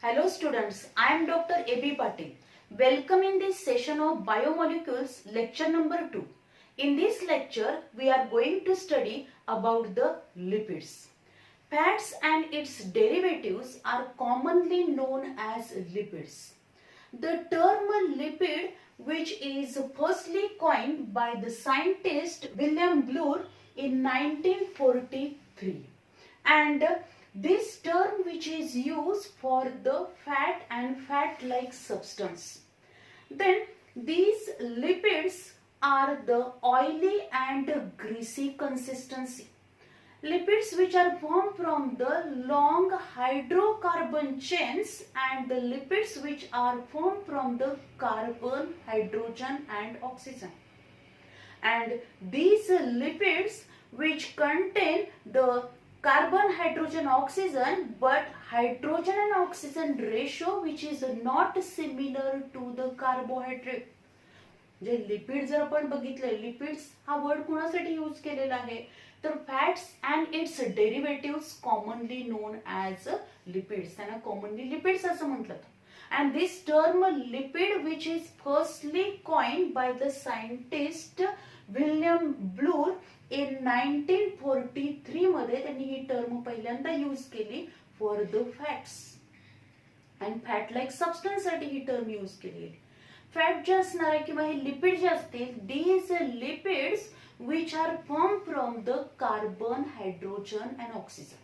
Hello students, I am Dr. A.B. Patil. Welcome in this session of Biomolecules lecture number 2. In this lecture, we are going to study about the lipids. Fats and its derivatives are commonly known as lipids. The term lipid, which is firstly coined by the scientist William Bloor in 1943, and this term which is used for the fat and fat-like substance. Then these lipids are the oily and greasy consistency. Lipids which are formed from the long hydrocarbon chains and the lipids which are formed from the carbon, hydrogen and oxygen. And these lipids which contain the carbon, hydrogen, oxygen, but hydrogen and oxygen ratio which is not similar to the carbohydrate. जे lipid जर आपण बघितले, lipids हा word कोणासाठी use केलेला आहे तर fats and its derivatives commonly known as lipids, त्यांना कॉमनली लिपिड्स असं म्हटलं. And this term lipid, which is firstly coined by the scientist William Bloor in 1943 मध्ये त्यांनी ही टर्म पहिल्यांदा यूज केली for the fats and fat like substance साठी ही term use केली. Fat जे असणार आहे किंवा हे लिपिड जे असतील, these lipids which are formed from the carbon, hydrogen and oxygen.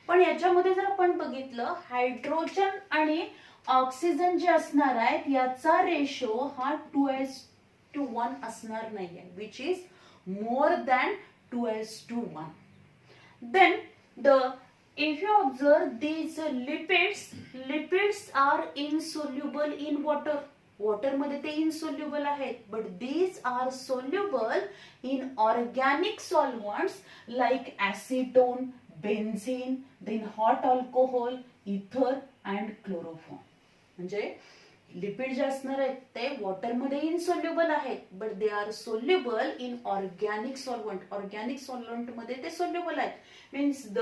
पण याच्यामध्ये जर आपण बघितलं, हायड्रोजन आणि ऑक्सिजन जे असणार आहेत याचा रेशो हा 2:1 असणार नाहीये, which is more than 2:1. Then if you observe these lipids are insoluble in water. Water मध्ये ते इनसोल्युबल आहेत, but these are soluble in organic solvents like acetone, benzene, then hot alcohol, ether and chloroform. म्हणजे lipid जे असणार आहेत ते वॉटरमध्ये insoluble आहेत, but they are soluble in organic solvent. Organic solvent मध्ये ते सोल्युबल आहेत. Means the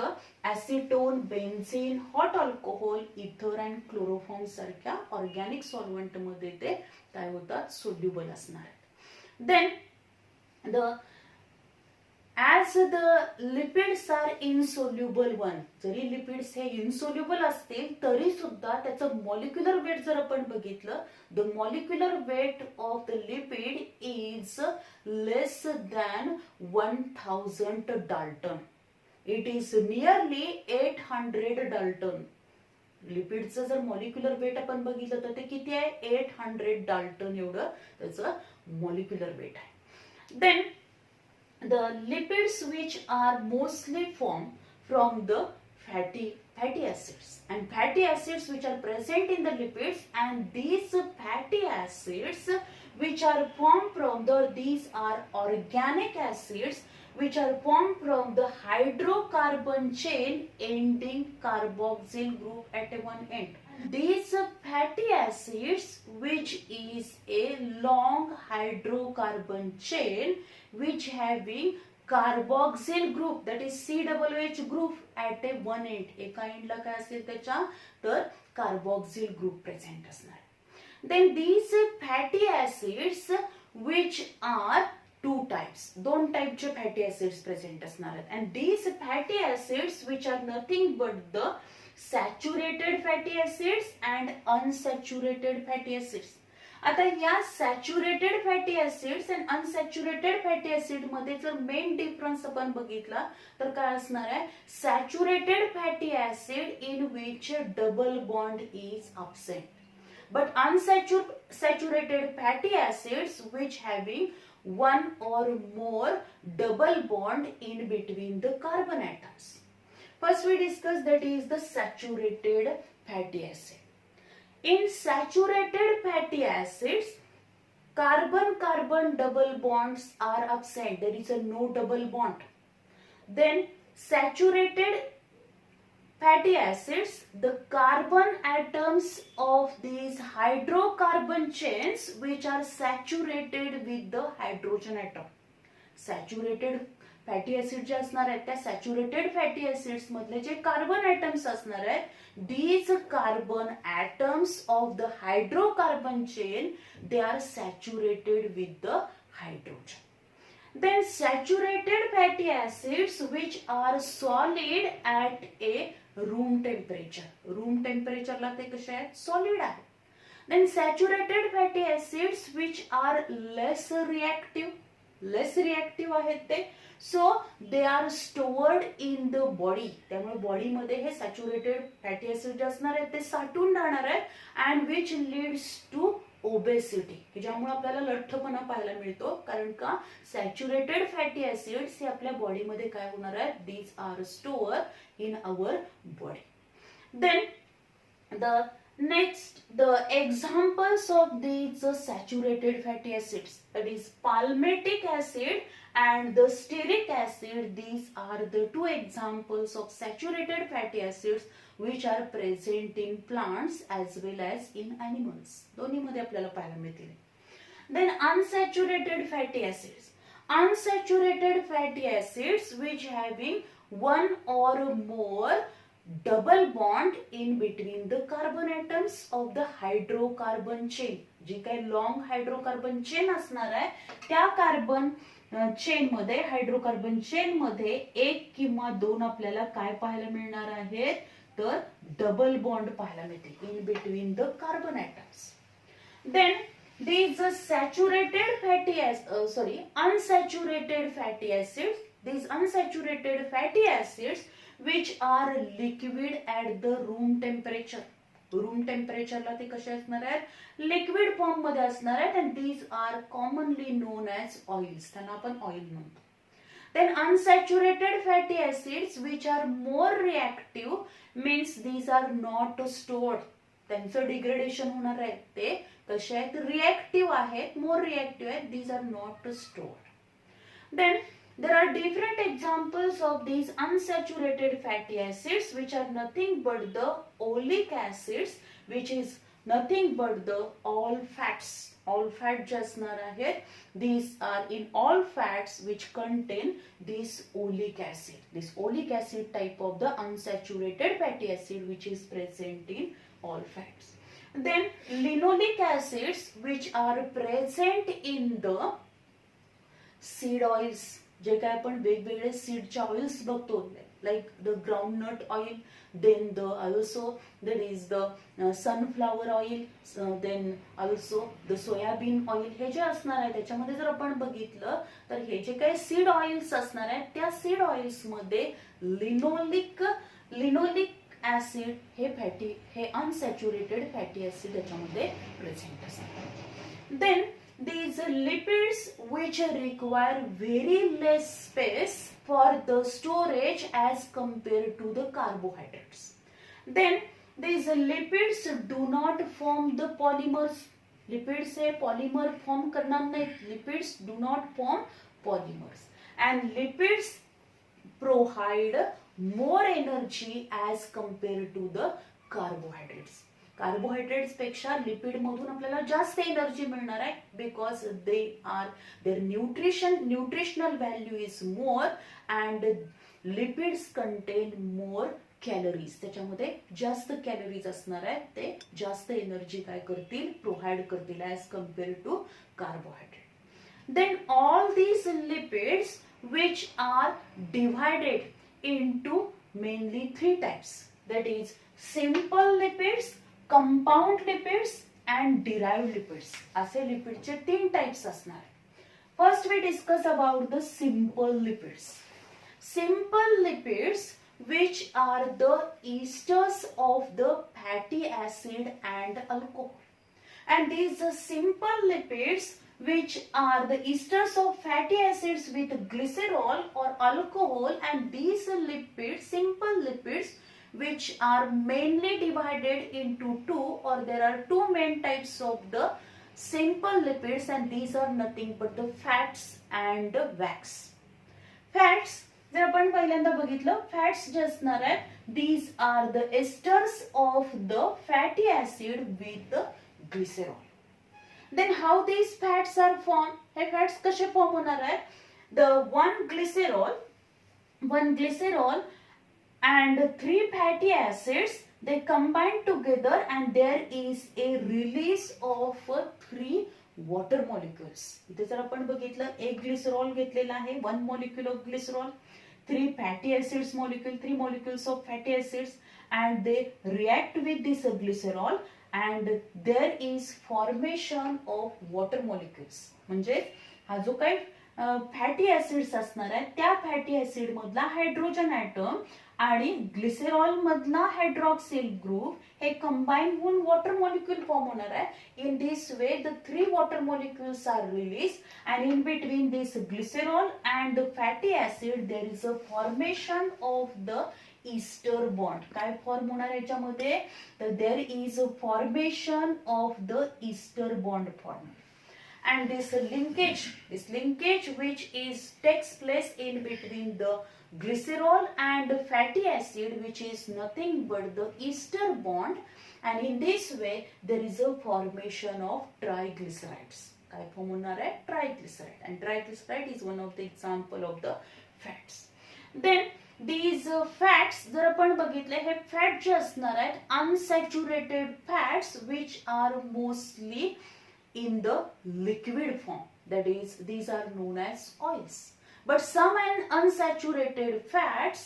acetone, benzene, hot alcohol, ether and chloroform सारख्या ऑर्गॅनिक सॉल्व्हंट मध्ये ते काय होतात, सोल्युबल असणार आहेत. Then as the lipids are insoluble one, जरी लिपिड्स हे इनसोल्युबल असतील तरी सुद्धा त्याचं मॉलिक्युलर वेट जर आपण बघितलं, the molecular weight of the lipid is less than 1000 dalton. It is nearly 800 dalton. लिपिडचं जर मॉलिक्युलर वेट आपण बघितलं तर ते किती आहे, 800 डाल्टन एवढं त्याचं मॉलिक्युलर वेट आहे. Then the lipids which are mostly formed from the fatty acids, and fatty acids which are present in the lipids, and these fatty acids which are formed from these are organic acids which are formed from the hydrocarbon chain ending carboxyl group at one end. These fatty acids, which is a long hydrocarbon chain which having carboxyl group, that is COOH group at a one end. एका एंडला काय असेल त्याच्या तर carboxyl group present असणार. Then these fatty acids which are two types, दोन टाइपचे fatty acids present असणार आहेत. And these fatty acids which are nothing but the saturated fatty acids and unsaturated fatty acids. आता या saturated fatty acids and unsaturated fatty acid मध्ये जर main difference आपण बघितला तर काय असणार आहे, saturated fatty acid in which double bond is absent, but unsaturated fatty acids which having one or more double bond in between the carbon atoms. First we discuss that is the saturated fatty acid. In saturated fatty acids, carbon-carbon double bonds are absent. There is a no double bond. Then saturated fatty acids, the carbon atoms of these hydrocarbon chains which are saturated with the hydrogen atom. Saturated fatty acid जे असणार आहेत त्या saturated fatty acids मधले जे carbon atoms असणार आहेत these carbon atoms of the hydrocarbon chain they are saturated with the hydrogen. Then saturated fatty acids which are solid at a room temperature. Room temperature ला ते कसे आहेत? Solid आहे. Then saturated fatty acids which are less reactive. Less reactive आहेत ते. So they are stored in the body. त्यामुळे body मध्ये हे सॅच्युरेटेड फॅटी ऍसिड असणार आहेत ते साठून राहणार आहेत and which leads to obesity, ज्यामुळे आपल्याला लठ्ठपणा पाहायला मिळतो. कारण का सॅच्युरेटेड फॅटी ऍसिड्स हे आपल्या बॉडीमध्ये काय होणार आहेत? These are store in our body. Then the examples of these saturated fatty acids, that is palmitic acid and the stearic acid, these are the two examples of saturated fatty acids which are present in plants as well as in animals. दोन्ही मध्ये आपल्याला पाहायला मिळतील. Then unsaturated fatty acids. Unsaturated fatty acids which having one or more double bond in between the carbon atoms of the hydrocarbon chain. जी काही long hydrocarbon chain असणार आहे त्या carbon chain मध्ये हायड्रोकार्बन चेन मध्ये एक किंवा दोन आपल्याला काय पाहायला मिळणार आहेत? तर डबल बॉन्ड पाहायला मिळतील in between the carbon atoms. Then these unsaturated fatty acids, these unsaturated fatty acids which are liquid at the room temperature. Room टेम्परेचरला ते कसे असणार आहेत? लिक्विड फॉर्म मध्ये असणार आहेत and these are commonly known as oils. त्यांना आपण ऑइल म्हणतो. Then unsaturated fatty acids which are more reactive means these are not stored. त्यांचं डिग्रेडेशन होणार आहे ते कसे आहेत? रिएक्टिव्ह आहेत, मोर रिएक्टिव्ह आहेत. these are not stored. Then there are different examples of these unsaturated fatty acids which are nothing but the oleic acids, which is nothing but the all fats. All fat जे असणार आहेत these are in all fats which contain this oleic acid. This oleic acid type of the unsaturated fatty acid which is present in all fats. Then linoleic acids which are present in the seed oils. जे काय आपण वेगवेगळे सीडचे oils बघतो like the groundnut oil, then the also there is the sunflower oil, then also the soybean oil. हे जे असणार आहे त्याच्यामध्ये जर आपण बघितलं तर हे जे काही सीड ऑइल्स असणार आहेत त्या सीड ऑइल्स मध्ये लिनोलिक ऍसिड हे अनसॅच्युरेटेड फॅटी ऍसिड त्याच्यामध्ये प्रेझेंट असतात. Then these lipids which require very less space for the storage as compared to the carbohydrates. Then these lipids do not form the polymers. Lipids say polymer form करना नहीं. Lipids do not form polymers and lipids provide more energy as compared to the carbohydrates. Carbohydrates पेक्षा lipid मधून आपल्याला जास्त energy मिळणार आहे because their nutritional value is more and lipids contain more calories. त्याच्यामध्ये जास्त कॅलरीज असणार आहेत, ते जास्त एनर्जी काय करतील? प्रोव्हाइड करतील as compare to carbohydrate. Then all these lipids which are divided into mainly 3 types, that is simple lipids, compound lipids and derived lipids. असे लिपिडचे 3 टाइप्स असणार. First we discuss about the simple lipids. Simple lipids which are the esters of the fatty acid and alcohol. And these simple lipids which are the esters of fatty acids with glycerol or alcohol, and these lipids, simple lipids, which are mainly divided into 2, or there are 2 main types of the simple lipids, and these are nothing but the fats and wax. Fats जर आपण पहिल्यांदा बघितलं, fats जे असणार आहेत these are the esters of the fatty acid with glycerol. Then how these fats are formed? हे fats कसे form होणार आहेत? the one glycerol and three fatty acids, they combine together and there is a release of three water molecules. इथे जर आपण बघितलं एक glycerol घेतलेला आहे, one molecule of glycerol, three fatty acids molecule, three molecules of fatty acids, and they react with this glycerol and there is formation of water molecules. म्हणजे हा जो काही फॅटी ऍसिड्स असणार आहे त्या फॅटी ऍसिड मधला हायड्रोजन ऍटम आणि glycerol मधला हायड्रॉक्सिल ग्रुप हे कंबाईन होऊन वॉटर मॉलिक्यूल फॉर्म होणार आहे. In this way the three water molecules are release and in between this glycerol and the fatty acid there is a formation of the ester bond. काय form होणार याच्यामध्ये, तर there is a formation of the ester bond form. And this linkage which takes place in between the glycerol and fatty acid, which is nothing but the ester bond, and in this way there is a formation of triglycerides. काय form होणार आहे, triglyceride, and triglyceride is one of the example of the fats. Then these fats जर आपण बघितले, हे fat जे असणार आहेत unsaturated fats which are mostly in the liquid form, that is these are known as oils. But some unsaturated fats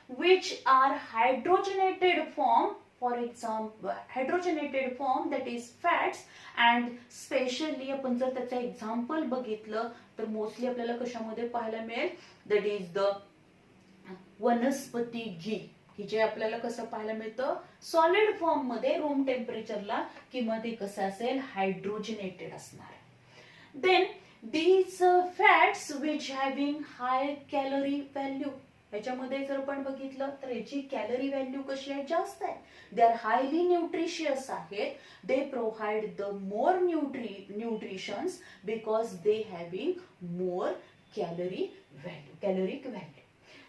which are hydrogenated form, for example hydrogenated form, that is fats, and specially आपण जर त्याचं example बघितलं तर mostly आपल्याला कशामध्ये पाहायला मिळेल, that is the वनस्पती घी, की जे आपल्याला कसं पाहायला मिळतं सॉलिड फॉर्म मध्ये रूम टेम्परेचरला, किंवा ते कसं असेल हायड्रोजनेटेड असणार. Then these fats which having high calorie value, याच्यामध्ये जर आपण बघितलं तर याची कॅलरी व्हॅल्यू कशी आहे, जास्त आहे. दे आर हायली न्यूट्रिशियस आहेत, they provide the more nutritions because they having more caloric value.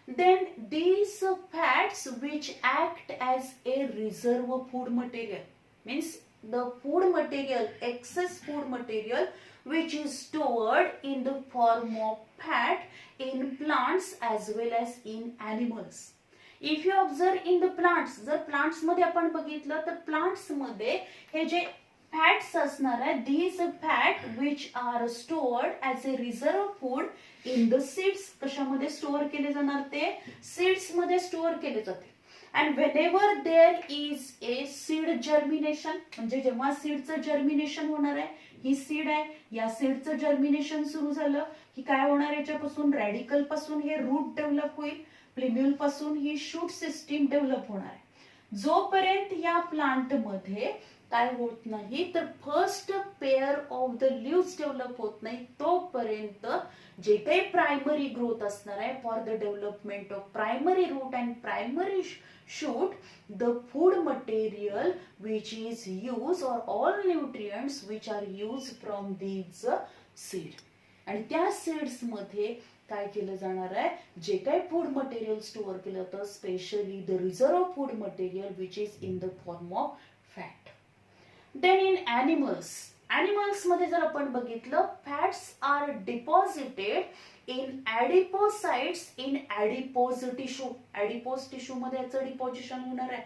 Then these fats which act as a reserve food material, means the food material, excess food material which is stored in the form of fat in plants as well as in animals. If you observe in the plants, जर plants मध्ये आपण बघितलं तर plants मध्ये हे जे fats असणार आहे, these fat which are stored as a reserve food in the seeds, कशामध्ये स्टोअर केले जाणार, ते सीड्स मध्ये स्टोअर केले जाते. and whenever there is a seed germination, म्हणजे जेव्हा सीडचं जर्मिनेशन होणार आहे, ही सीड आहे, या सीडचं जर्मिनेशन सुरू झालं की काय होणार, याच्यापासून रॅडिकल पासून हे रूट डेव्हलप होईल, प्लिम्युल पासून ही शूट सिस्टीम डेव्हलप होणार आहे. जोपर्यंत या प्लांट मध्ये काय होत नाही तर first pair of the leaves develop होत नाही, तोपर्यंत जे काही प्रायमरी ग्रोथ असणार आहे for the development of primary root and primary shoot, the food material which is use और all nutrients which are use from these seed. आणि त्या सीड्स मध्ये काय केलं जाणार आहे, जे काही फूड मटेरियल स्टोअर केलं जातं, specially the reserve food material which is in the form of fat. Then in animals मध्ये जर आपण बघितलं, fats are deposited in adipocytes in adipose tissue. Adipose tissue मध्ये याचं डिपॉझिशन होणार आहे.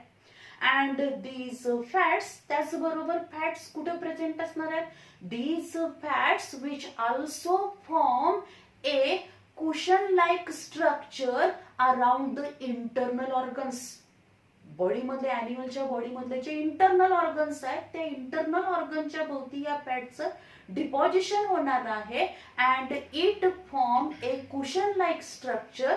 अँड दीज फॅट्स, त्याचबरोबर फॅट्स कुठे प्रेझेंट असणार आहेत, these fats which also form a cushion like structure around the internal organs. Body मध्ये, अॅनिमलच्या बॉडी मधले जे इंटरनल ऑर्गन्स आहेत, त्या इंटरनल ऑर्गनच्या भोवती या फॅटचं डिपॉझिशन होणार आहे. And it form a cushion like structure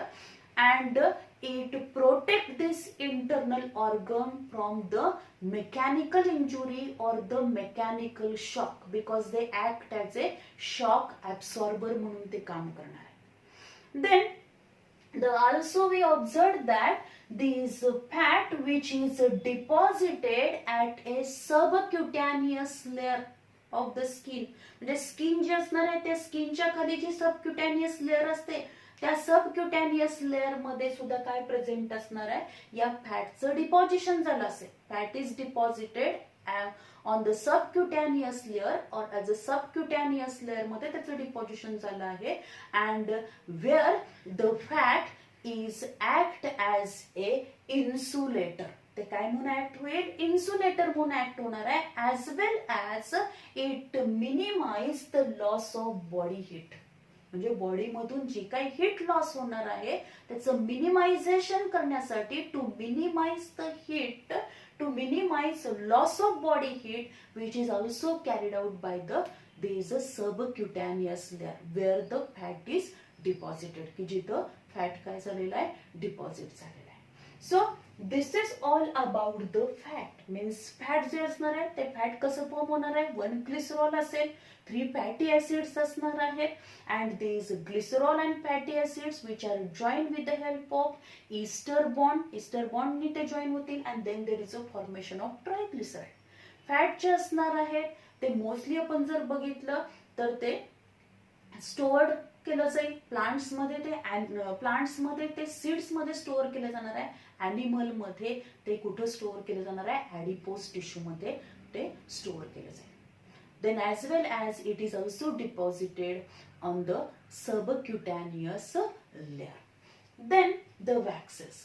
and it protect this internal organ from the mechanical injury और the mechanical shock, because they act as a shock absorber म्हणून ते काम करणार आहे. Then also we observed that these fat which is deposited at a subcutaneous layer of the skin, म्हणजे skin जे असणार आहे त्या स्किनच्या खाली जी सबक्युटॅनियस लेअर असते, त्या सबक्युटॅनियस लेअर मध्ये सुद्धा काय प्रेझेंट असणार आहे, या फॅटचं डिपॉझिशन झालं असेल. Fat is deposited on the subcutaneous layer और ॲज अ सबक्युटॅनियस लेअर मध्ये त्याचं डिपॉझिशन झालं आहे and where the fat is act as a insulator. ते काय म्हणून ऍक्ट होईल? इन्सुलेटर म्हणून ऍक्ट होणार आहे. As well as it minimise the loss of body heat. म्हणजे बॉडीमधून जी काही हीट लॉस होणार आहे त्याचं मिनिमायझेशन करण्यासाठी, to minimize the heat, to minimize loss of body heat which is also carried out by there is a subcutaneous layer where the fat is deposited, की जिथं fat काय झालेला आहे? डिपॉझिट झालेला आहे. So this is all about the fat. Means fat जे असणार आहे ते फॅट कसं फॉर्म होणार आहे? 1 ग्लिसरॉल असेल, 3 फॅटी ऍसिड्स असणार आहेत and these glycerol and fatty acids which are joined with the help of ester bond नी ते जॉईन होतील and then there is a formation of triglyceride. Fat जे असणार आहेत ते मोस्टली आपण जर बघितलं तर ते स्टोअर्ड केलं जाईल प्लांट्स मध्ये ते सीड्स मध्ये स्टोअर केलं जाणार आहे. ॲनिमल मध्ये ते कुठं स्टोअर केलं जाणार आहे? ॲडिपोज टिश्यू मध्ये ते स्टोअर केलं जाईल. Then as well as it is also deposited on the subcutaneous layer. Then the waxes.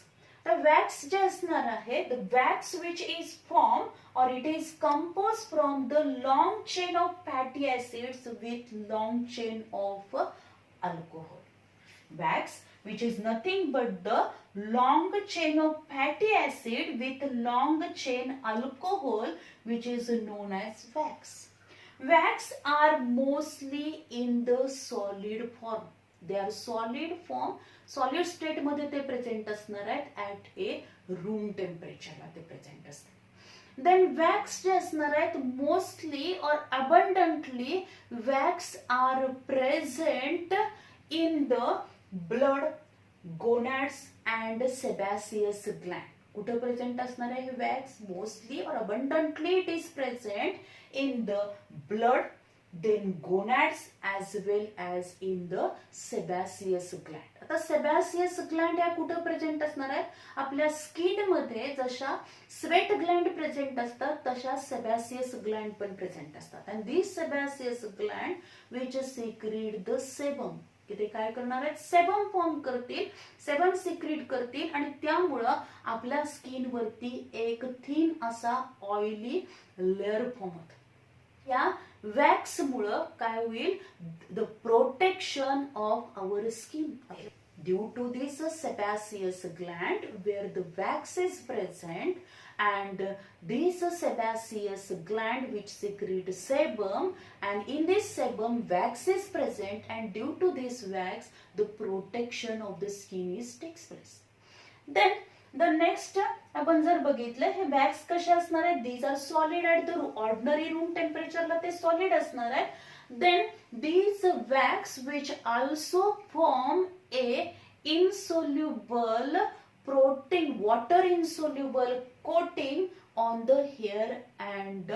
The wax जे असणार आहे, the wax which is formed or it is composed from the long chain of fatty acids with long chain of alcohol. Wax which is nothing but the long chain of fatty acid with long chain alcohol which is known as wax. Wax are mostly in the solid form. They are solid form. Solid state मध्ये ते present असणार आहेत at a room temperature ला ते present असतात. Then wax जे असणार आहेत mostly or abundantly wax are present in the blood, gonads and sebaceous gland. कुठे प्रेझेंट असणार आहे हे वॅक्स? मोस्टली और abundantly it is present in the blood, then gonads as well as in the sebaceous gland. आता sebaceous Gland या कुठं present असणार आहेत? आपल्या स्किन मध्ये जशा स्वेट ग्लँड प्रेझेंट असतात तशा सेबॅसियस ग्लँड पण प्रेझेंट असतात. And this sebaceous gland which secrete the sebum, की ते काय करणार आहेत? सेबम फॉर्म करतील, सेबम सिक्रीट करतील आणि त्यामुळं आपल्या स्किन वरती एक थिन असा ऑइली लेअर फॉर्म होत. या वॅक्स मुळे काय होईल? The protection of our skin. Due to this sebaceous gland where the wax is present and this sebaceous gland which secrete sebum and in this sebum wax is present and due to this wax the protection of the skin is takes place. Then the next आपण जर बघितलं हे wax कसे असणार आहेत? These are solid at the ordinary room temperature ला ते solid असणार आहे. Then these wax which also form a insoluble protein, water insoluble coating on the hair and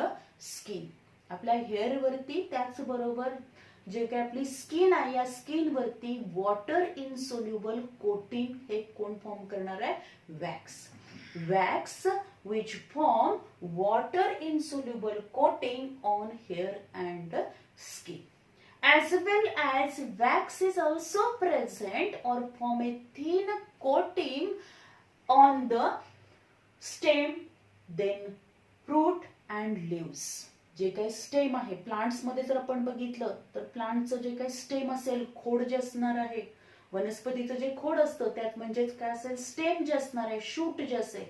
skin. आपल्या हेअर वरती त्याच बरोबर जे काही आपली स्किन आहे या स्किन वरती वॉटर इनसोल्युबल कोटिंग हे कोण फॉर्म करणार आहे? Wax. Wax which form water insoluble coating on hair and skin. As well as wax is also present or form a thin coating on the stem, then fruit and leaves. जे काही stem आहे plants मध्ये जर आपण बघितलं तर प्लांटचं जे काही स्टेम असेल, खोड जे असणार आहे, वनस्पतीचं जे खोड असतं त्यात म्हणजेच काय असेल? स्टेम जे असणार आहे, शूट जे असेल,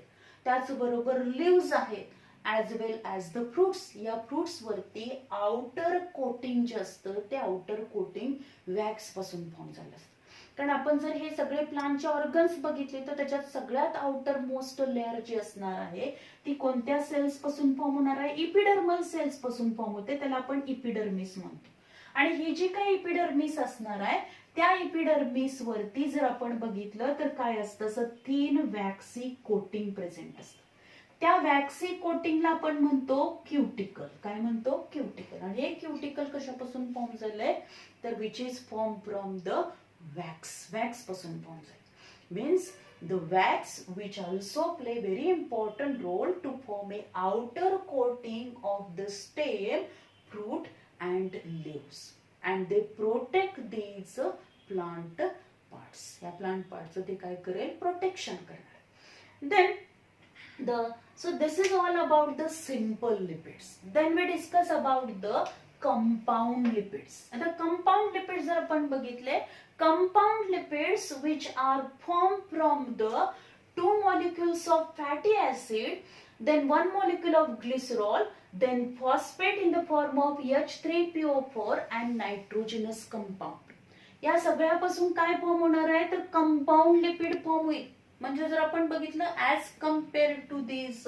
त्याचबरोबर लिव्स आहेत as well as the fruits. या फ्रुट्स वरती आउटर कोटिंग जे असतं ते आउटर कोटिंग वॅक्स पासून फॉर्म झालं असतं. कारण आपण जर हे सगळे प्लांटचे ऑर्गन्स बघितले तर त्याच्यात सगळ्यात आउटर मोस्ट लेअर जी असणार आहे ती कोणत्या सेल्स पासून फॉर्म होणार आहे? इपिडर्मल सेल्स पासून फॉर्म होते, त्याला आपण इपिडर्मिस म्हणतो. आणि ही जी काही इपिडर्मिस असणार आहे त्या इपिडर्मिस वरती जर आपण बघितलं तर काय असतं? थिन वॅक्सी कोटिंग प्रेझेंट असतं. त्या वॅक्सी कोटिंगला आपण म्हणतो क्युटिकल. काय म्हणतो? क्युटिकल. आणि हे क्युटिकल कशापासून फॉर्म झालंय? तर which is form from the wax. Wax पासून फॉर्म झालं. Means the wax, which also play very important role to form a outer coating of the stem, fruit and leaves, and they protect these plant parts. या plant parts ते काय करेल, protection करणार. Then so this is all about the simple lipids. Then we discuss about the compound lipids. And the compound lipids जर आपण बघितले, compound lipids which are formed from the two molecules of fatty acid, then one molecule of glycerol, then phosphate in the form of H3PO4 and nitrogenous compound. या सगळ्यापासून काय form होणार आहे, तर compound lipid form होईल. म्हणजे जर आपण बघितलं as compare to this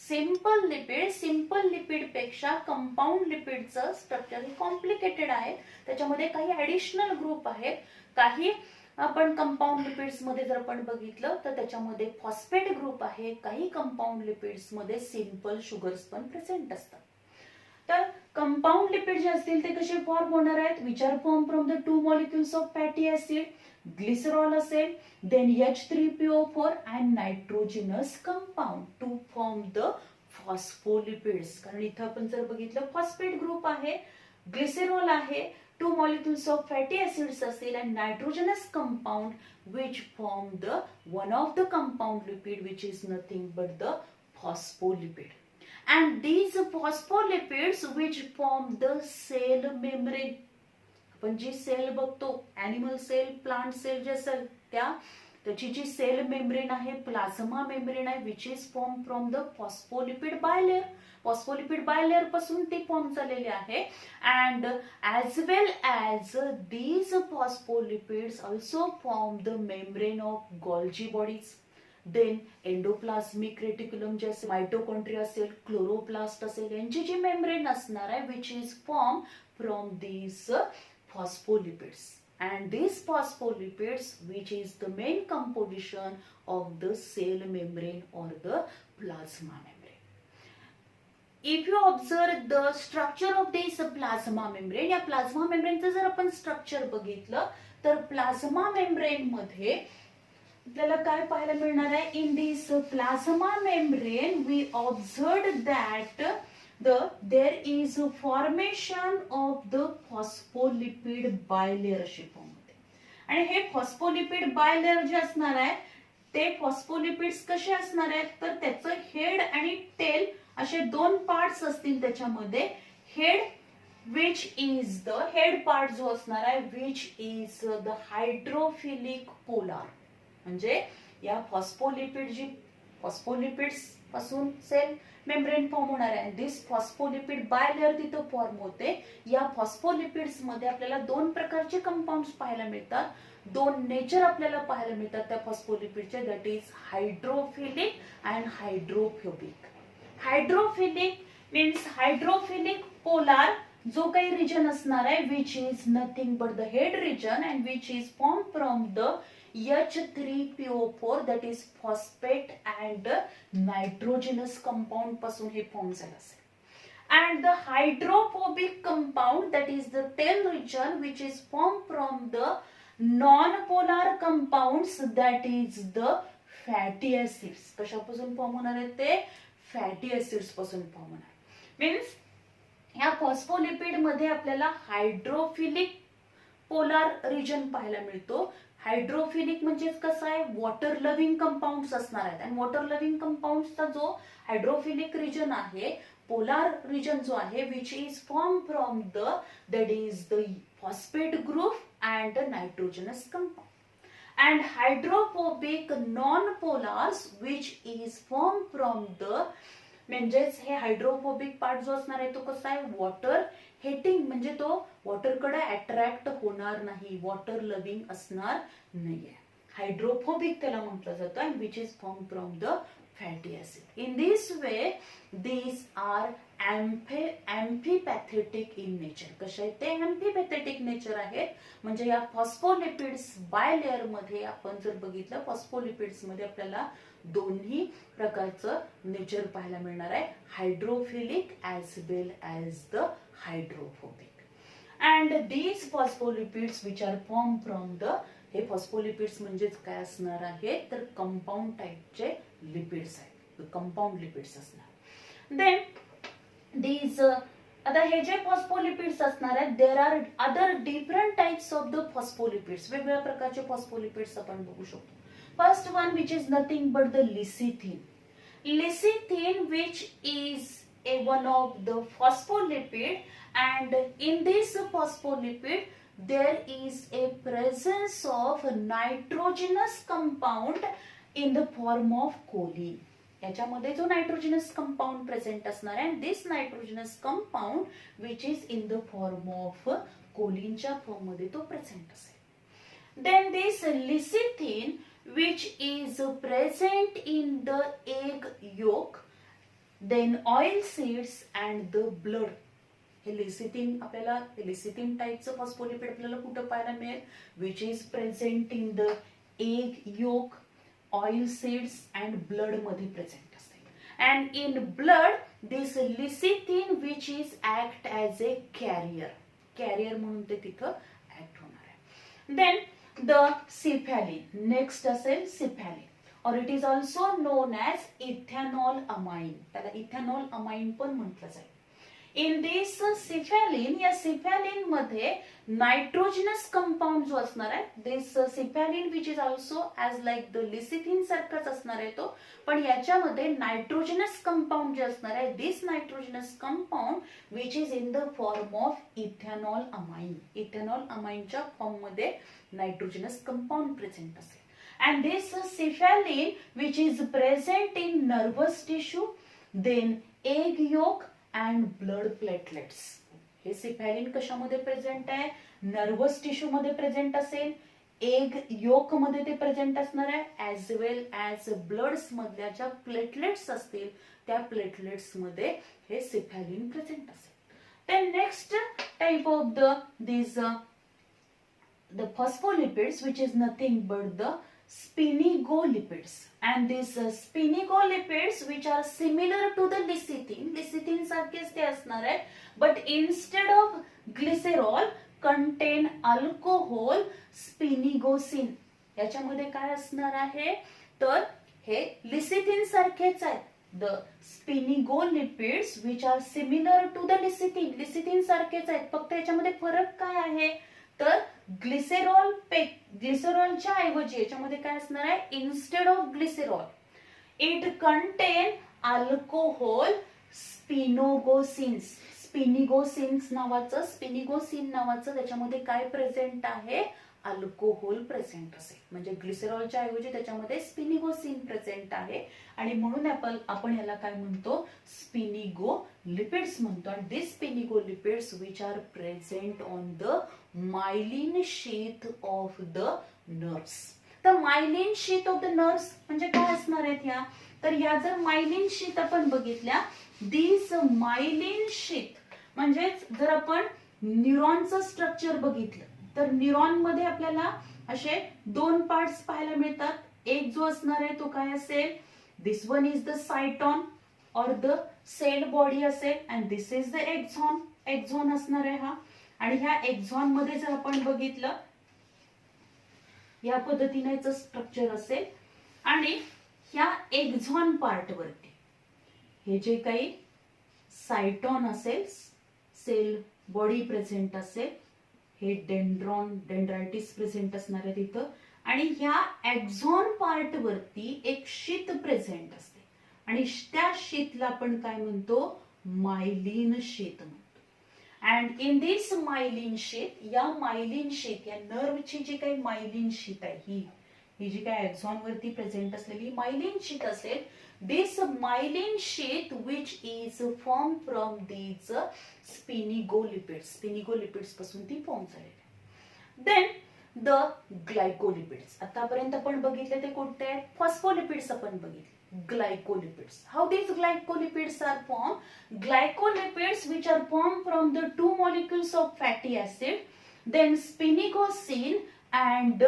simple lipid पेक्षा कंपाऊंड लिपिडचं स्ट्रक्चर हे कॉम्प्लिकेटेड आहे. त्याच्यामध्ये काही ऍडिशनल ग्रुप आहेत. काही आपण कंपाऊंड लिपिड्स मध्ये जर आपण बघितलं तर त्याच्यामध्ये फॉस्फेट ग्रुप आहे. काही कंपाऊंड लिपिड्स मध्ये सिंपल शुगर्स पण प्रेझेंट असतात. तर कंपाऊंड लिपिड जे असतील ते कसे फॉर्म होणार आहेत, which are form from the two molecules of fatty acid, glycerol असेल, then H3PO4 and nitrogenous compound to form the phospholipids. कारण इथं आपण जर बघितलं फॉस्फेट ग्रुप आहे, ग्लिसरॉल आहे, two molecules of fatty acids असतील and nitrogenous compound which form the one of the compound lipid which is nothing but the phospholipid. And these phospholipids which form the cell membrane. आपण जी cell बघतो, animal cell, plant cell जे असेल त्याची जी cell membrane आहे, plasma membrane आहे, which is form from the phospholipid bilayer. Phospholipid bilayer पासून ती फॉर्म झालेली आहे. And as well as these phospholipids also form the membrane of Golgi bodies. Then endoplasmic reticulum जे असेल, मायटोकॉन्ड्रिया असेल, chloroplast असेल, यांची जी मेम्ब्रेन असणार आहे which is form from these phospholipids. And these phospholipids which is the main composition of the cell membrane or the plasma membrane. If you observe the structure of this plasma membrane, या plasma membrane चं जर आपण structure बघितलं तर plasma membrane मध्ये आपल्याला काय पाहायला मिळणार आहे, in this plasma membrane we observed that there is a formation of the phospholipid bilayer अशी फॉर्म होते. आणि हे फॉस्फोलिपिड बायलेअर जे असणार आहे ते फॉस्फोलिपिड्स कसे असणार आहेत, तर त्याचं हेड आणि टेल असे दोन पार्ट्स असतील. त्याच्यामध्ये head which is the head part जो असणार आहे which is the hydrophilic polar. म्हणजे या फॉस्फोलिपिड्स पासून सेल मेम्ब्रेन फॉर्म होणार आहे. दिस फॉस्फोलिपिड बायलेअर तिथं फॉर्म होते. या फॉस्फोलिपिड्स मध्ये आपल्याला दोन प्रकारचे कंपाऊंड्स पाहायला मिळतात, दोन नेचर आपल्याला पाहायला मिळतात त्या फॉस्फोलिपिडचे, that is hydrophilic and hydrophobic. Hydrophilic means hydrophilic polar जो काही रिजन असणार आहे which is nothing but the head region and which is form from the H3PO4 that is phosphate and nitrogenous compound पासून हे फॉर्म झालं असेल. And the hydrophobic compound that is the tail region which is formed from the non-polar compounds that is the fatty acids. कशापासून form होणार आहे ते fatty acids पासून form होणार. मीन्स या फॉस्फोलिपिड मध्ये आपल्याला हायड्रोफिलिक पोलार रिजन पाहायला मिळतो. हायड्रोफिलिक म्हणजे कसं आहे, वॉटर लव्हिंग कंपाऊंड्स असणार आहेत. आणि वॉटर लव्हिंग कंपाऊंड्सचा जो हायड्रोफिलिक रिजन आहे, पोलार रिजन जो आहे which is form from that is the phosphate group and nitrogenous compound. And hydrophobic non polars which is form from म्हणजेच हे हायड्रोफोबिक पार्ट जो असणार आहे तो कसा आहे, वॉटर हेटिंग म्हणजे तो वॉटरकडे अट्रॅक्ट होणार नाही, वॉटर लव्हिंग असणार नाहीये. हायड्रोफोबिक त्याला म्हटलं जातं and which is form from the fatty acid. In this way these are amphipathic in nature. कशा आहेत ते एम्फीपॅथेटिक नेचर आहेत. म्हणजे या फॉस्फोलिपिड्स बायलेअर मध्ये आपण जर बघितलं फॉस्फोलिपिड्स मध्ये आपल्याला दोन्ही प्रकारचं नेचर पाहायला मिळणार आहे, hydrophilic as well as the hydrophobic. And these phospholipids which are formed from the हे फॉस्फोलिपिड्स म्हणजेच काय असणार आहे तर कंपाऊंड टाईपचे लिपिड्स आहेत, कंपाऊंड लिपिड्स असणार. देन दीज आता हे जे फॉस्फोलिपिड्स असणार आहेत there are other different types of the phospholipids, वेगवेगळ्या प्रकारचे फॉस्फोलिपिड्स आपण बघू शकतो. First one which is nothing but the lecithin. Lecithin, which is one of the phospholipid, and in this phospholipid there is a presence of nitrogenous compound in the form of choline. याच्यामध्ये जो nitrogenous compound present असणार आहे, and this nitrogenous compound which is in the form of कोलिनच्या form मध्ये तो present असेल. Then this lecithin which is present in the egg yolk, then oil seeds and the blood. हे lecithin आपल्याला lecithin टाइपचं phospholipid आपल्याला कुठं पाहायला मिळेल, which is present in the egg yolk, oil seeds and blood मध्ये present असते. And in blood this lecithin which is act as a carrier म्हणून ते तिथं ऍक्ट होणार आहे. Then the cephalin, next असेल cephalin, or it is also known as ethanol amine. त्याला ethanol amine पण म्हटलं जाईल. In this cephalin, या cephalin मध्ये नायट्रोजनस कंपाऊंड जो असणार आहे, this cephalin which is also as like the lecithin सारखाच असणार आहे तो, पण याच्यामध्ये नायट्रोजनस कंपाऊंड जे असणार आहे, this nitrogenous compound which is in the form of ethanol amine. Ethanol अमाइनच्या फॉर्म मध्ये नायट्रोजनस कंपाऊंड प्रेझेंट असेल. And this cephalin which is present in nervous tissue, then egg yolk and blood platelets. हे cephalin कशामध्ये present आहे, nervous tissue मध्ये present असेल, egg yolk मध्ये ते प्रेझेंट असणार आहे, ऍज वेल ऍज ब्लड्स मधल्या ज्या प्लेटलेट्स असतील त्या प्लेटलेट्स मध्ये हे cephalin प्रेझेंट असेल. Then next type of the phospholipids which is nothing but the sphingolipids, and these sphingolipids which are similar to the lecithin सारखेच ते असणार आहे, but instead of glycerol contain alcohol sphingosine. याच्यामध्ये काय असणार आहे तर हे lecithin सारखेच आहेत. The sphingolipids which are similar to the lecithin सारखेच आहेत, फक्त याच्यामध्ये फरक काय आहे तर ग्लिसरॉलच्या ऐवजी याच्यामध्ये काय असणार आहे, instead of glycerol it contain alcohol sphingosine नावाचं त्याच्यामध्ये काय प्रेझेंट आहे, अल्कोहोल प्रेझेंट असेल. म्हणजे ग्लिसरॉलच्या ऐवजी त्याच्यामध्ये स्पिनिगोसिन प्रेझेंट आहे आणि म्हणून आपण याला काय म्हणतो, स्पिनिगोलिपिड्स म्हणतो. आणि this sphingolipids which are present on the myelin sheath of the nerves. तर myelin sheath of the nerves म्हणजे काय असणार आहेत ह्या, तर ह्या जर मायलिन शीथ आपण बघितल्या, दिस मायलिन शीथ म्हणजे जर आपण न्यूरॉनचं स्ट्रक्चर बघितलं तर न्यूरॉन मध्ये आपल्याला असे दोन पार्ट्स पाहायला मिळतात. एक जो असणार आहे तो काय असेल, दिस वन इज द सायटॉन और द सेल बॉडी असेल, अँड दिस इज द एक्झॉन असणार आहे हा. आणि ह्या एक्झॉन मध्ये जर आपण बघितलं या पद्धतीने स्ट्रक्चर असेल, आणि ह्या एक्झॉन पार्ट वरती हे जे काही सायटॉन असेल, सेल बॉडी प्रेझेंट असेल, हे डेंड्रायटिस प्रेझेंट असणार आहे तिथं, आणि ह्या एक्झॉन पार्ट वरती एक शीत प्रेझेंट असते आणि त्या शीतला आपण काय म्हणतो, मायलिन शीत म्हणतो. अँड इन दिस मायलिन शीत, या मायलिन शीत या नर्वची जी काही मायलिन शीत आहे, ही जी काही एक्झॉन वरती प्रेझेंट असलेली मायलिन शीत असेल, this myelin sheath which is formed from these sphingolipids पासून ती फॉर्म झालेली आहे. Then the glycolipids, आतापर्यंत आपण बघितले ते कोणते आहेत, फॉस्फोलिपिड्स आपण बघितले. Glycolipids, how these glycolipids are formed? Glycolipids which are formed from the two molecules of fatty acid, then sphingosine and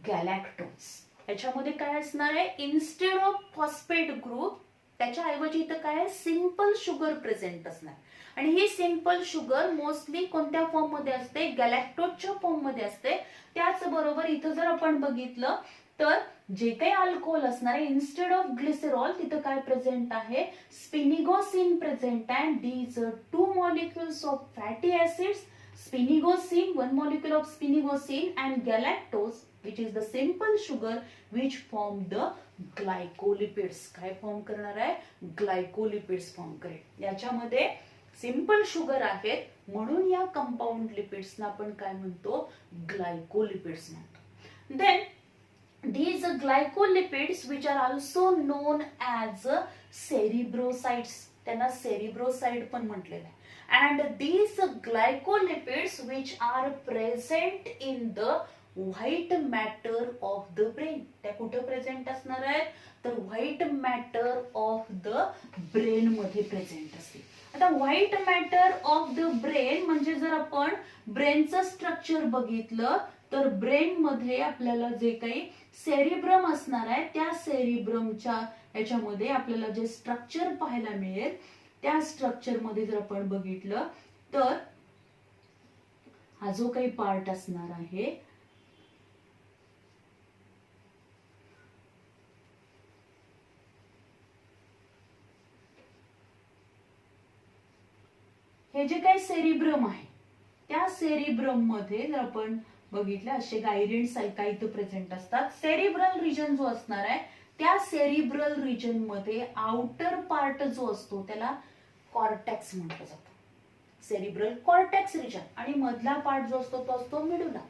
galactose. याच्यामध्ये काय असणार आहे, इन्स्टेड ऑफ फॉस्फेट ग्रुप त्याच्या ऐवजी इथं काय आहे, सिंपल शुगर प्रेझेंट असणार. आणि ही सिंपल शुगर मोस्टली कोणत्या फॉर्म मध्ये असते, गॅलॅक्टोजच्या फॉर्म मध्ये असते. त्याचबरोबर इथं जर आपण बघितलं तर जे काही अल्कोहोल असणार आहे, इन्स्टेड ऑफ ग्लिसरॉल तिथं काय प्रेझेंट आहे, स्पिनिगोसिन प्रेझेंट आहे. These two molecules of fatty acids, sphingosine, one molecule of sphingosine and galactose which is the simple sugar which form the glycolipids. काय फॉर्म करणार आहे, ग्लायकोलिपिड्स फॉर्म करेल. याच्यामध्ये simple sugar आहेत म्हणून या कंपाऊंड लिपिड्सना आपण काय म्हणतो, ग्लायकोलिपिड्स म्हणतो. Then these glycolipids which are also known as cerebrosides, त्यांना सेरिब्रोसाइड पण म्हटलेलं आहे. and these glycolipids which are present in the white matter of the brain, त्या कुठे प्रेझेंट असणार आहेत, तर white matter of the brain मध्ये प्रेझेंट असते. आता white matter of the brain म्हणजे जर आपण ब्रेनचं स्ट्रक्चर बघितलं तर ब्रेन मध्ये आपल्याला जे काही सेरिब्रम असणार आहे, त्या सेरिब्रमच्या याच्यामध्ये आपल्याला जे स्ट्रक्चर पाहायला मिळेल, त्या स्ट्रक्चर मध्ये जर आपण बघितलं तर हा जो काही पार्ट असणार आहे, हे जे काही सेरिब्रम आहे, त्या सेरिब्रम मध्ये जर आपण बघितलं असे गायरेंट सायका इथं प्रेझेंट असतात. सेरिब्रल रिजन जो असणार आहे, त्या सेरिब्रल रिजन मध्ये आउटर पार्ट जो असतो त्याला कॉर्टेक्स म्हटलं जातं, सेरिब्रल कॉर्टेक्स रिजन. आणि मधला पार्ट जो असतो तो असतो मिडुला.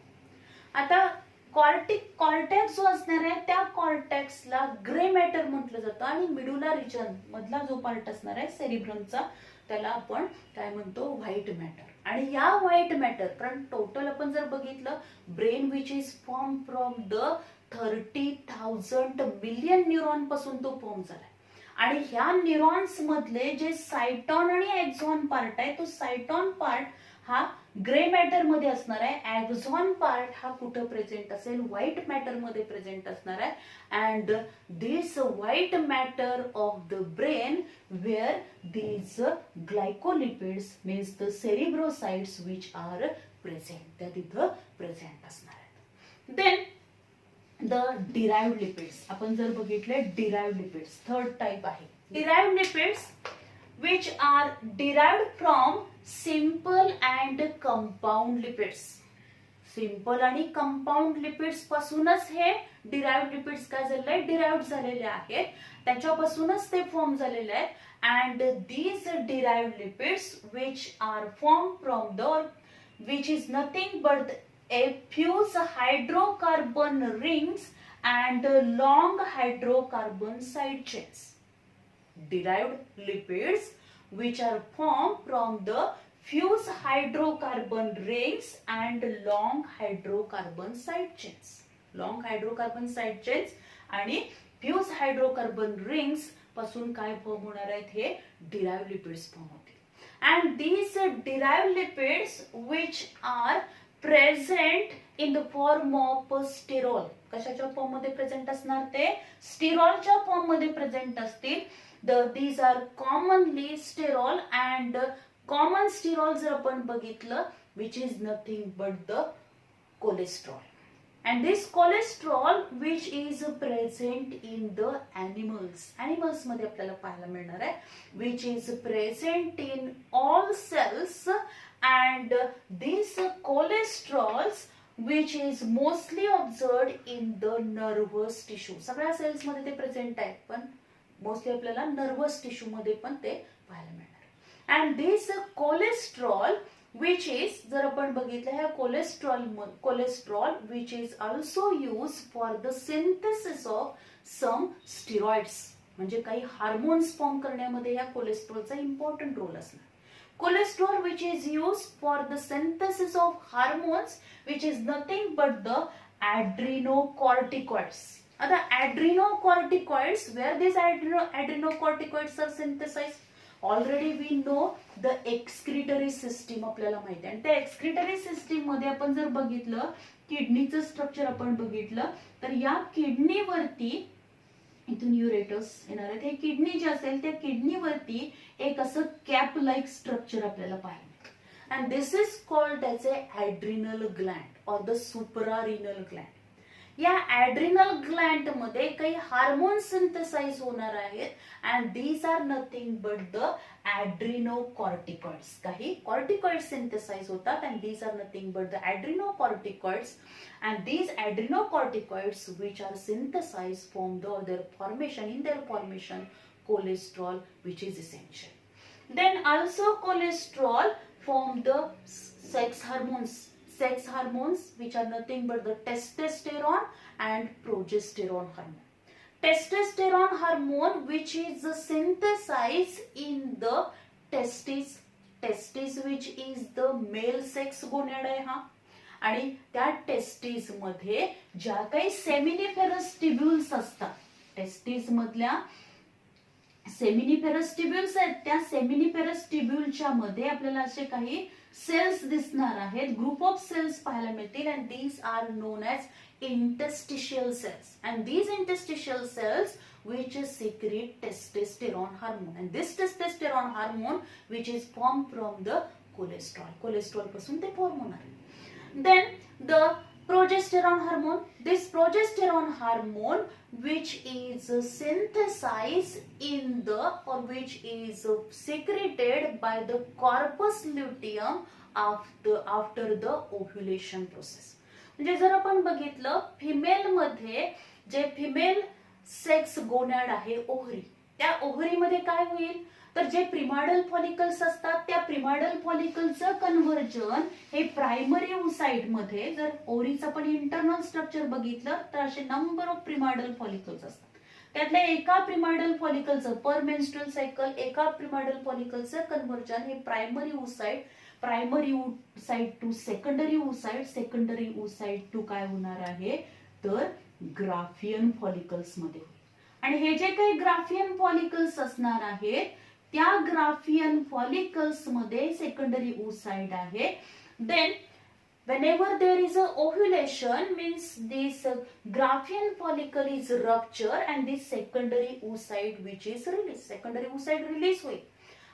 आता कॉर्टेक्स जो असणार आहे त्या कॉर्टेक्सला ग्रे मॅटर म्हटलं जातं आणि मिडुला रिजन मधला जो पार्ट असणार आहे सेरिब्रमचा त्याला आपण काय म्हणतो, व्हाईट मॅटर. आणि या व्हाईट मॅटर, कारण टोटल आपण जर बघितलं brain which is form from the 30,000 million neuron पासून तो फॉर्म झालाय. आणि ह्या न्यूरॉन्स मधले जे सायटॉन आणि एक्झॉन पार्ट आहे, तो सायटॉन पार्ट हा ग्रे मॅटर मध्ये असणार आहे, एक्झॉन पार्ट हा कुठं प्रेझेंट असेल, व्हाईट मॅटर मध्ये प्रेझेंट असणार आहे. And this white matter of the brain where these glycolipids means the cerebrosides which are present, त्या तिथं प्रेझेंट असणार आहेत. देन द डिराइव्ड लिपिड्स, आपण जर बघितले डिराइव्ड लिपिड्स थर्ड टाइप आहे. Derived lipids which are derived from simple and compound lipids. Simple आणि compound lipids पासूनच हे डिराइव्ड लिपिड्स काय झालेले, डिराइव्ड झालेले आहेत, त्याच्यापासूनच ते फॉर्म झालेले आहेत. And these derived lipids which are formed from the, which is nothing but a fuse hydrocarbon rings and long hydrocarbon side chains. Derived lipids which are formed from the fuse hydrocarbon rings and long hydrocarbon side chains. Long hydrocarbon side chains आणि fuse hydrocarbon rings पासून काय form होणार आहेत, हे derived lipids form होतील. And these derived lipids which are present in the form of स्टिरॉल, कशाच्या form मध्ये present असणार, ते स्टिरॉलच्या फॉर्म मध्ये प्रेझेंट असतील. These are commonly sterol and common sterol जर आपण बघितलं which is nothing but the cholesterol. And this cholesterol which is present in the animals, animals मध्ये आपल्याला पाहायला मिळणार आहे, which is present in all cells. And this cholesterols which is mostly observed in the nervous tissue, सगळ्या cells मध्ये ते present आहेत पण मोस्टली आपल्याला नर्वस टिश्यू मध्ये पण ते पाहायला मिळणार. And this cholesterol which is, जर आपण बघितलं ह्या cholesterol which is also use for the synthesis of some steroids, म्हणजे काही हार्मोन्स फॉर्म करण्यामध्ये या कोलेस्ट्रॉलचा इम्पॉर्टंट रोल असणार. Cholesterol which is use for the synthesis of hormones which is nothing but the adrenocorticoids. Other adrenocorticoids, where these adrenocorticoids are synthesized, already we know the excretory system आपल्याला माहिती आहे. आणि त्या excretory system मध्ये आपण जर बघितलं किडनीचं स्ट्रक्चर आपण बघितलं तर या किडनीवरती इथून युरेटस येणार आहे. हे किडनी जे असेल त्या किडनीवरती एक असं कॅप लाईक स्ट्रक्चर आपल्याला पाहायला मिळतं. And this is called as a adrenal gland or the suprarenal gland. या ॲड्रिनल ग्लँड मध्ये काही हार्मोन सिंथेसाइज होणार आहेत and these are nothing but the adrenocorticoids. काही कॉर्टिकॉइड सिंथेसाइज होतात and these are nothing but the adrenocorticoids and these adrenocorticoids which are synthesized from their formation in their formation cholesterol which is essential. Then also cholesterol from the sex hormones which are nothing but the testosterone and progesterone hormone. Testosterone hormone which is synthesized in the testis which is the male sex gonad आहे हा. आणि त्या testis मध्ये ज्या काही seminiferous tubules असतात, testis मधल्या seminiferous tubules आहेत, त्या सेमिनिफेरस ट्युब्युलच्या मध्ये आपल्याला असे काही सेल्स दिसणार आहेत, ग्रुप ऑफ सेल्स पाहायला मिळतील and these are known as interstitial cells. And these interstitial cells which secrete testosterone hormone and this testosterone hormone which is formed from the cholesterol पासून ते फॉर्म होणार आहे. Then the progesterone hormone, this progesterone hormone which is synthesized in the or which is secreted by the corpus luteum after the ovulation process. म्हणजे जर आपण बघितलं female मध्ये जे फिमेल सेक्स गोनॅड आहे ओव्हरी, त्या ओव्हरीमध्ये काय होईल तर जे प्रिमायडल फॉलिकल्स असतात त्या प्रिमायडल फॉलिकलचं कन्व्हर्जन हे प्रायमरी ओसाइट मध्ये, जर ओव्हरीचं पण इंटरनल स्ट्रक्चर बघितलं तर असे नंबर ऑफ प्रिमायडल फॉलिकल्स असतात. त्यातल्या एका प्रिमायडल फॉलिकलचं पर मेन्स्ट्रुअल सायकल एका प्रिमायडल फॉलिकलचं कन्व्हर्जन हे primary oocyte to secondary oocyte to काय होणार आहे तर ग्राफियन फॉलिकल्स मध्ये. आणि हे जे काही ग्राफियन फॉलिकल्स असणार आहेत त्या ग्राफियन फॉलिकल्स मध्ये सेकंडरी ओसाइट आहे. Then whenever there is a ovulation means this graphian follicle is rupture and this secondary oocyte which is released, secondary oocyte release होईल.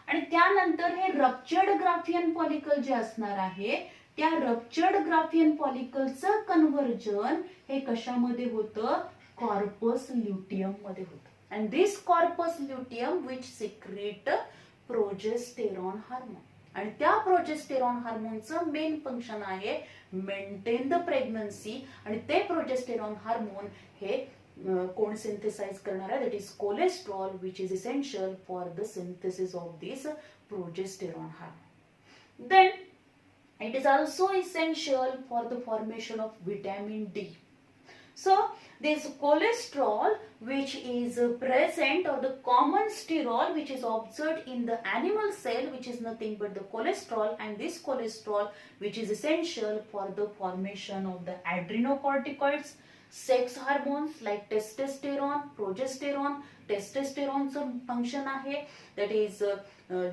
आणि त्यानंतर हे रप्चर्ड ग्राफियन फॉलिकल जे असणार आहे त्या रप्चर्ड ग्राफियन फॉलिकलचं कन्व्हर्जन हे कशामध्ये होतं कॉर्पस ल्युटियम मध्ये होतं. And this corpus luteum which secrete progesterone hormone. आणि त्या प्रोजेस्टेरॉन हार्मोनचं मेन फंक्शन आहे मेंटेन द प्रेग्नन्सी. आणि ते प्रोजेस्टेरॉन हार्मोन हे कोण सिंथेसाइज करणार आहे that is cholesterol which is essential for the synthesis of this progesterone hormone. Then it is also essential for the formation of vitamin D. So this cholesterol which is present or the common sterol which is observed in the animal cell which is nothing but the cholesterol, and this cholesterol which is essential for the formation of the adrenocorticoids, sex hormones like testosterone, progesterone. Testosteroneचं function आहे that is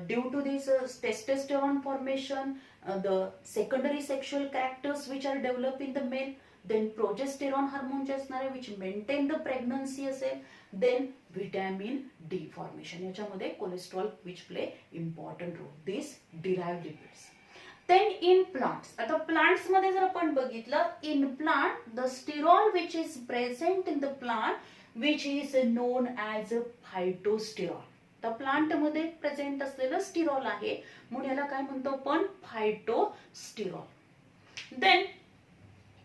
due to this testosterone formation the secondary sexual characters which are developed in the male. Then progesterone hormone जे असणार आहे which maintain the pregnancy असेल. Then vitamin D formation याच्यामध्ये cholesterol which play important role. These derived lipids. Then in plants, आता plants मध्ये जर आपण बघितलं in plant the sterol which is present in the plant which is known as phytosterol. तर plant मध्ये present असलेलं sterol आहे म्हणून याला काय म्हणतो आपण phytosterol. Then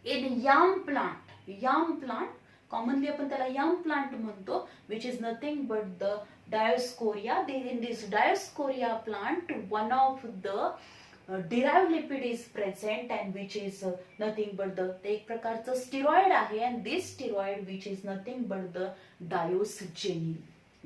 in yam plant commonly आपण त्याला याम प्लांट म्हणतो which is nothing but the dioscorea. In this dioscorea plant one of the derived lipid is present and which is nothing but the एक प्रकारचं steroid आहे and this steroid which is nothing but the diosgenin.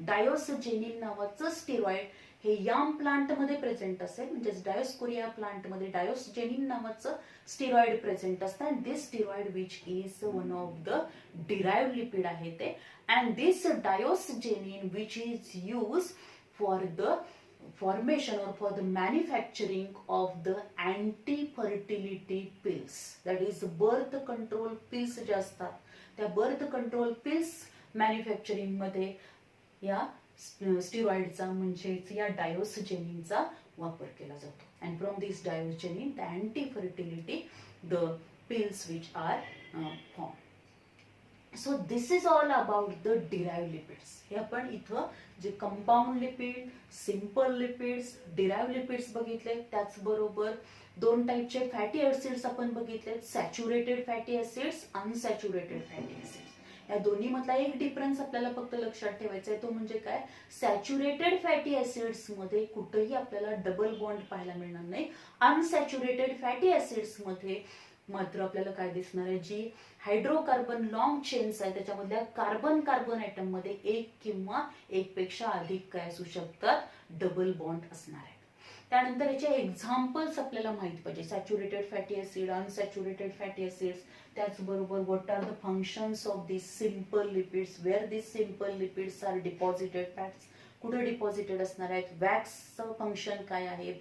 Diosgenin नावाचं steroid हे yam plant मध्ये present असेल म्हणजे dioscorea plant मध्ये diosgenin नावाचं स्टिरॉइड प्रेझेंट असतं. This steroid which is one of the derived lipid आहे ते. And this diosgenin which is use for the formation or for the manufacturing of the anti-fertility pills, that is birth control pills जे असतात त्या birth control pills मॅन्युफॅक्चरिंगमध्ये या स्टिरॉइडचा म्हणजेच या डायोसजेनिनचा वापर केला जातो. And from this diosgenin the anti fertility the pills which are form. So this is all about the derived lipids. हे आपण इथं जे compound lipid, simple lipids, derived lipids बघितले. त्याचबरोबर दोन टाईपचे फॅटी ऍसिड्स आपण बघितले, saturated fatty acids, unsaturated fatty acids. या दोन्ही मधला एक डिफरन्स आपल्याला फक्त लक्षात ठेवायचा आहे, तो म्हणजे काय, सॅच्युरेटेड फॅटी ऍसिड्स मध्ये कुठेही आपल्याला डबल बॉन्ड पाहायला मिळणार नाही. अनसॅच्युरेटेड फॅटी ऍसिड्स मध्ये मात्र आपल्याला काय दिसणार आहे, जी हायड्रोकार्बन लॉंग चेन्स आहे त्याच्यामधल्या कार्बन कार्बन आयटम मध्ये एक किंवा एक पेक्षा अधिक काय असू शकतात, डबल बॉन्ड असणार आहे. त्यानंतर याचे एक्झाम्पल्स आपल्याला माहित पाहिजे, saturated fatty acid, unsaturated fatty acids. त्याचबरोबर what are the functions of this simple lipids, where this simple lipids are deposited, fats कुठे डिपॉझिटेड असणार आहेत, वॅक्सचं फंक्शन काय आहे,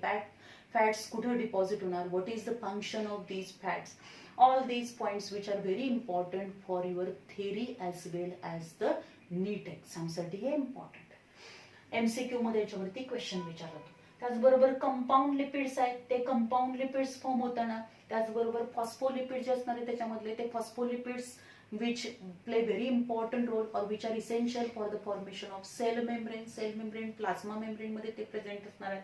फॅट्स कुठे डिपॉझिट होणार, what is the function of these fats. All these points which are very important for your theory as well as the NEET एक्झामसाठी हे important आहे. एमसीक्यू मध्ये याच्यावरती क्वेश्चन विचारला जातो. त्याचबरोबर कंपाऊंड लिपिड्स आहेत, ते कंपाऊंड लिपिड्स फॉर्म होताना, त्याचबरोबर फॉस्फोलिपिड जे असणार आहे त्याच्यामधले ते phospholipids which play very important role or which are essential for the formation of cell membrane, plasma membrane मध्ये ते प्रेझेंट असणार आहे.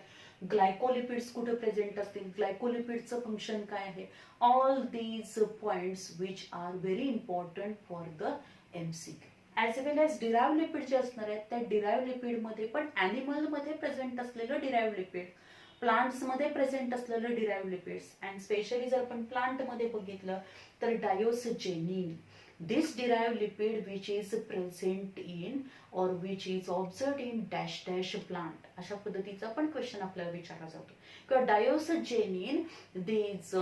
ग्लायकोलिपिड्स कुठे प्रेझेंट असतील, ग्लायकोलिपिडचं फंक्शन काय आहे. All these points which are very important for the MCQ. As well as derived lipid जे असणार आहेत, त्या डिराइव्ड लिपिड मध्ये पण ॲनिमल मध्ये प्रेझेंट असलेलं डिराइव्ड लिपिड, प्लांट्स मध्ये प्रेझेंट असलेलं डिराइव्ड लिपिड्स, अँड स्पेशली जर आपण प्लांट मध्ये बघितलं तर diosgenin, this derived lipid which is present in or which is observed in dash dash plant. अशा पद्धतीचा पण क्वेश्चन आपल्याला विचारला जातो. किंवा diosgenin this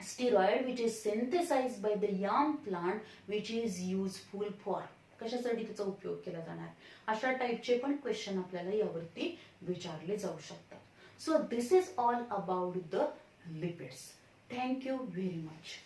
steroid which is synthesized by the yam plant which is useful for, कशासाठी त्याचा उपयोग केला जाणार, अशा टाइपचे पण क्वेश्चन आपल्याला यावरती विचारले जाऊ शकतात. So this is all about the lipids. Thank you very much.